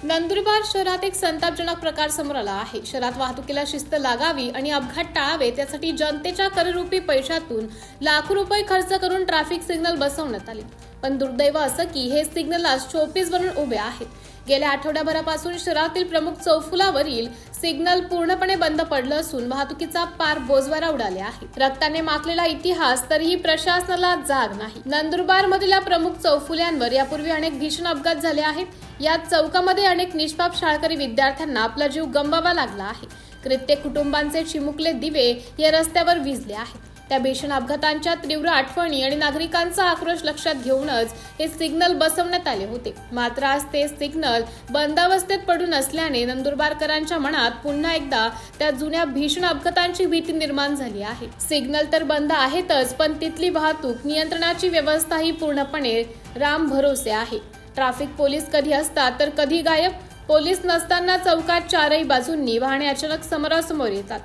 नंदुरबार शहरात एक संतापजनक प्रकार समोर आला आहे। शहरात वाहतुकीला शिस्त लागावी आणि अपघात टाळावेत यासाठी जनतेच्या कररूपी पैशातून लाखो रुपये खर्च करून ट्रॅफिक सिग्नल बसवण्यात आले। पण दुर्दैव असं की हे सिग्नल आज शोपीस बनून उभे आहेत। गेल्या आठवड्याभरापासून शहरातील प्रमुख चौफुलावरील सिग्नल पूर्णपणे बंद पडलं असून वाहतुकीचा पार बोजवारा उडाले आहे। रक्ताने माखलेला इतिहास तरीही प्रशासनाला जाग नाही। नंदुरबार मधील प्रमुख चौफुल्यांवर यापूर्वी अनेक भीषण अपघात झाले आहेत। या चौकामध्ये अनेक निष्पाप शाळकरी विद्यार्थ्यांना आपला जीव गमवावा लागला आहे। कित्येक कुटुंबांचे चिमुकले दिवे या रस्त्यावर विझले आहेत। त्या भीषण अपघातांच्या तीव्र आठवणी आणि नागरिकांचा आक्रोश लक्षात घेऊनच हे सिग्नल बसवण्यात आले होते। मात्र आज ते सिग्नल बंदावस्थेत पडून असल्याने नंदुरबारकरांच्या मनात पुन्हा एकदा त्या जुन्या भीषण अपघातांची भीती निर्माण झाली आहे। सिग्नल तर बंद आहेतच, पण तिथली वाहतूक नियंत्रणाची व्यवस्थाही पूर्णपणे राम भरोसे आहे। ट्रॅफिक पोलीस कधी असतात तर कधी गायब। पोलीस नसताना चौकात चारही बाजूंनी वाहने अचानक समोरासमोर येतात।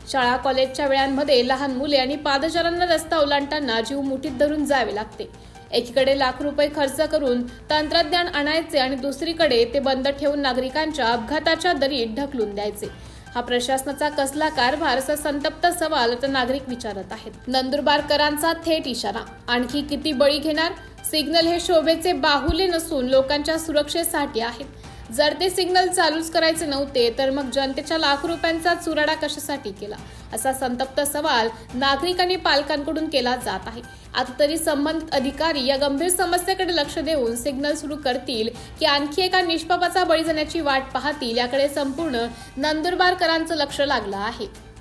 शाळा कॉलेजच्या वेळांमध्ये लहान मुले आणि पादचाऱ्यांना रस्ता ओलांडताना जीव मुठीत धरून जावे लागते। एकीकडे लाख रुपये खर्च करून तंत्रज्ञान आणायचे आणि दुसरीकडे ते बंद ठेवून नागरिकांच्या अपघाताच्या दरीत ढकलून द्यायचे। हा प्रशासनाचा कसला कारभार असा संतप्त सवाल आता नागरिक विचारत आहेत। नंदुरबारकरांचा थेट इशारा, आणखी किती बळी घेणार? सिग्नल हे शोभेचे बाहुले नसून लोकांच्या सुरक्षेसाठी आहेत। जर ते सिग्नल चालूच करायचे नव्हते तर मग जनतेच्या लाखो रुपयांचा चुराडा कशासाठी केला, असा संतप्त सवाल नागरिक आणि पालकांकडून केला जात आहे। आता तरी संबंधित अधिकारी या गंभीर समस्येकडे लक्ष देऊन सिग्नल सुरू करतील की आणखी एका निष्पापाचा बळी जाण्याची वाट पाहतील, याकडे संपूर्ण नंदुरबारकरांचं लक्ष लागलं आहे।